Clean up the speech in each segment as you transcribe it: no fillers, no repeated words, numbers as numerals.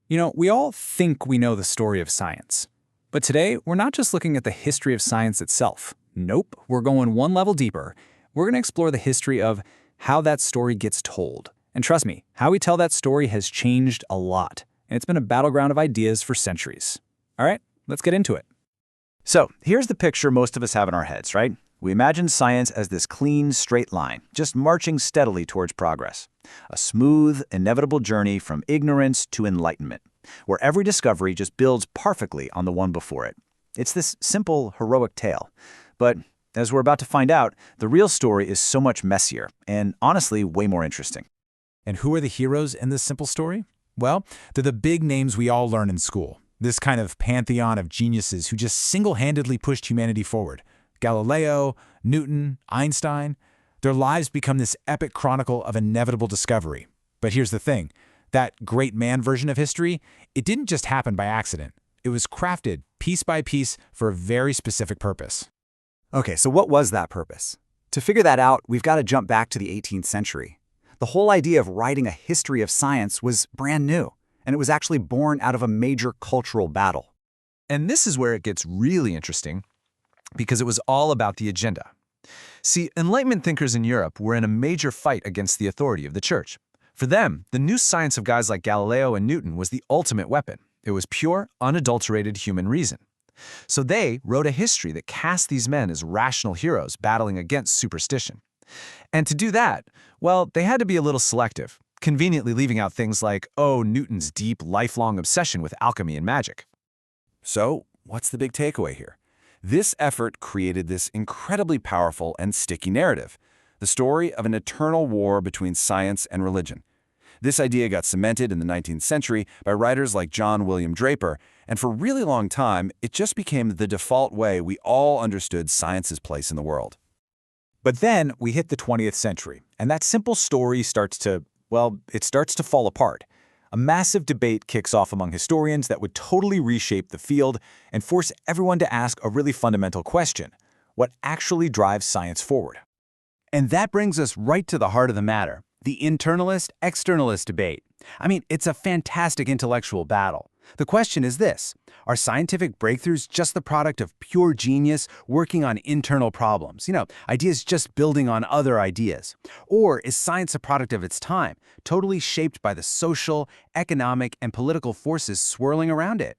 We all think we know the story of science. But today, we're not just looking at the history of science itself. Nope, we're going one level deeper. We're going to explore the history of how that story gets told. And trust me, how we tell that story has changed a lot. And it's been a battleground of ideas for centuries. All right, let's get into it. So here's the picture most of us have in our heads, right? We imagine science as this clean, straight line, just marching steadily towards progress. A smooth, inevitable journey from ignorance to enlightenment, where every discovery just builds perfectly on the one before it. It's this simple, heroic tale. But as we're about to find out, the real story is so much messier and, honestly, way more interesting. And who are the heroes in this simple story? Well, they're the big names we all learn in school. This kind of pantheon of geniuses who just single-handedly pushed humanity forward. Galileo, Newton, Einstein. Their lives become this epic chronicle of inevitable discovery. But here's the thing. That great man version of history, it didn't just happen by accident. It was crafted piece by piece for a very specific purpose. Okay, so what was that purpose? To figure that out, we've got to jump back to the 18th century. The whole idea of writing a history of science was brand new, and it was actually born out of a major cultural battle. And this is where it gets really interesting, because it was all about the agenda. See, Enlightenment thinkers in Europe were in a major fight against the authority of the church. For them, the new science of guys like Galileo and Newton was the ultimate weapon. It was pure, unadulterated human reason. So they wrote a history that cast these men as rational heroes battling against superstition. And to do that, well, they had to be a little selective, conveniently leaving out things like, Newton's deep, lifelong obsession with alchemy and magic. So, what's the big takeaway here? This effort created this incredibly powerful and sticky narrative, the story of an eternal war between science and religion. This idea got cemented in the 19th century by writers like John William Draper, and for a really long time, it just became the default way we all understood science's place in the world. But then we hit the 20th century, and that simple story starts to fall apart. A massive debate kicks off among historians that would totally reshape the field and force everyone to ask a really fundamental question: what actually drives science forward? And that brings us right to the heart of the matter, the internalist-externalist debate. I mean, it's a fantastic intellectual battle. The question is this: are scientific breakthroughs just the product of pure genius working on internal problems? Ideas just building on other ideas. Or is science a product of its time, totally shaped by the social, economic, and political forces swirling around it?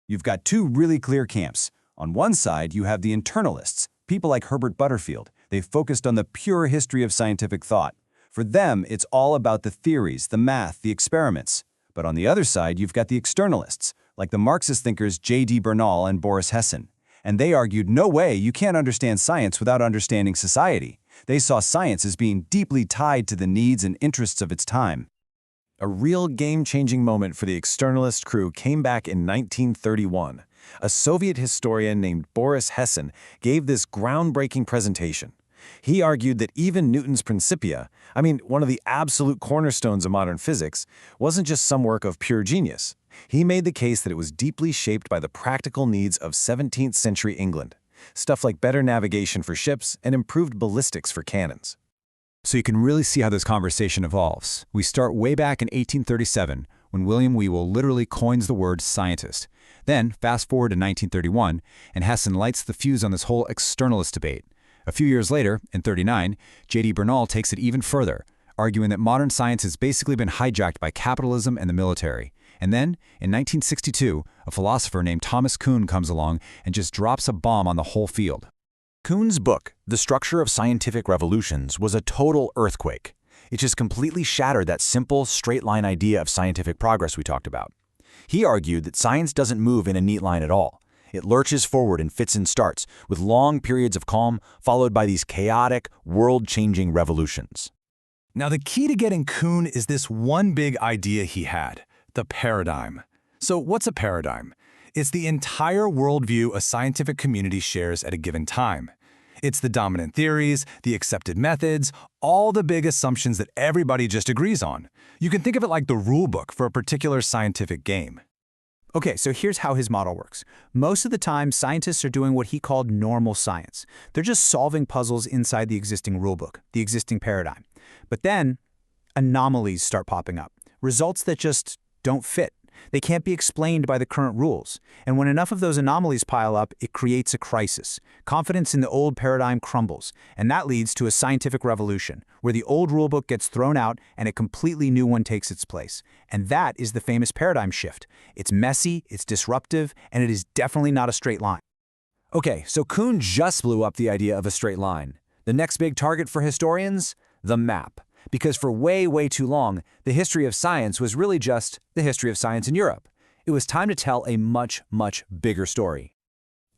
You've got two really clear camps. On one side, you have the internalists, people like Herbert Butterfield. They focused on the pure history of scientific thought. For them, it's all about the theories, the math, the experiments. But on the other side, you've got the externalists, like the Marxist thinkers J.D. Bernal and Boris Hessen. And they argued, no way, you can't understand science without understanding society. They saw science as being deeply tied to the needs and interests of its time. A real game-changing moment for the externalist crew came back in 1931. A Soviet historian named Boris Hessen gave this groundbreaking presentation. He argued that even Newton's Principia, one of the absolute cornerstones of modern physics, wasn't just some work of pure genius. He made the case that it was deeply shaped by the practical needs of 17th century England, stuff like better navigation for ships and improved ballistics for cannons. So you can really see how this conversation evolves. We start way back in 1837, when William Whewell literally coins the word scientist. Then, fast forward to 1931, and Hessen lights the fuse on this whole externalist debate. A few years later, in 1939, J.D. Bernal takes it even further, arguing that modern science has basically been hijacked by capitalism and the military. And then, in 1962, a philosopher named Thomas Kuhn comes along and just drops a bomb on the whole field. Kuhn's book, The Structure of Scientific Revolutions, was a total earthquake. It just completely shattered that simple, straight-line idea of scientific progress we talked about. He argued that science doesn't move in a neat line at all. It lurches forward in fits and starts, with long periods of calm, followed by these chaotic, world-changing revolutions. Now, the key to getting Kuhn is this one big idea he had: the paradigm. So what's a paradigm? It's the entire worldview a scientific community shares at a given time. It's the dominant theories, the accepted methods, all the big assumptions that everybody just agrees on. You can think of it like the rule book for a particular scientific game. Okay, so here's how his model works. Most of the time, scientists are doing what he called normal science. They're just solving puzzles inside the existing rulebook, the existing paradigm. But then, anomalies start popping up, results that just don't fit. They can't be explained by the current rules. And when enough of those anomalies pile up, it creates a crisis. Confidence in the old paradigm crumbles, and that leads to a scientific revolution, where the old rulebook gets thrown out and a completely new one takes its place. And that is the famous paradigm shift. It's messy, it's disruptive, and it is definitely not a straight line. Okay, so Kuhn just blew up the idea of a straight line. The next big target for historians? The map. Because for way, way too long, the history of science was really just the history of science in Europe. It was time to tell a much, much bigger story.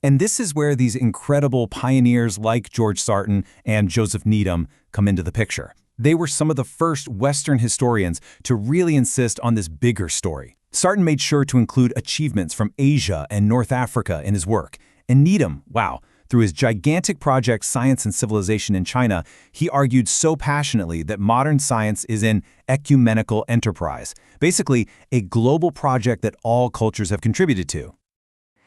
And this is where these incredible pioneers like George Sarton and Joseph Needham come into the picture. They were some of the first Western historians to really insist on this bigger story. Sarton made sure to include achievements from Asia and North Africa in his work. And Needham, wow, through his gigantic project Science and Civilization in China, he argued so passionately that modern science is an ecumenical enterprise, basically a global project that all cultures have contributed to.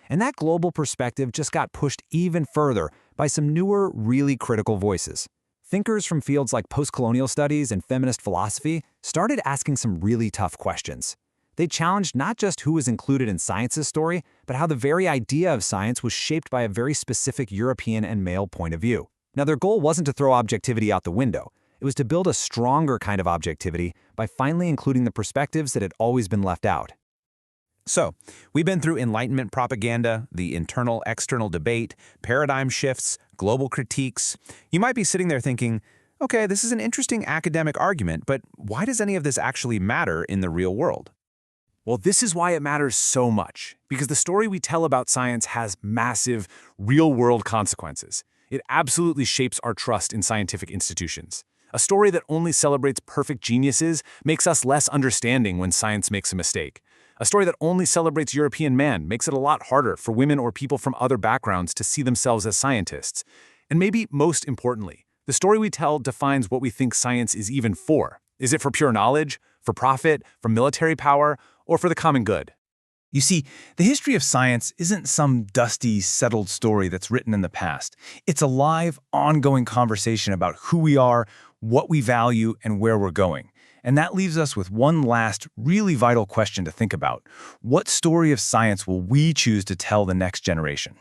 And that global perspective just got pushed even further by some newer, really critical voices. Thinkers from fields like postcolonial studies and feminist philosophy started asking some really tough questions. They challenged not just who was included in science's story, but how the very idea of science was shaped by a very specific European and male point of view. Now, their goal wasn't to throw objectivity out the window. It was to build a stronger kind of objectivity by finally including the perspectives that had always been left out. So, we've been through Enlightenment propaganda, the internal-external debate, paradigm shifts, global critiques. You might be sitting there thinking, okay, this is an interesting academic argument, but why does any of this actually matter in the real world? Well, this is why it matters so much, because the story we tell about science has massive, real-world consequences. It absolutely shapes our trust in scientific institutions. A story that only celebrates perfect geniuses makes us less understanding when science makes a mistake. A story that only celebrates European man makes it a lot harder for women or people from other backgrounds to see themselves as scientists. And maybe most importantly, the story we tell defines what we think science is even for. Is it for pure knowledge, for profit, for military power, or for the common good? You see, the history of science isn't some dusty, settled story that's written in the past. It's a live, ongoing conversation about who we are, what we value, and where we're going. And that leaves us with one last, really vital question to think about. What story of science will we choose to tell the next generation?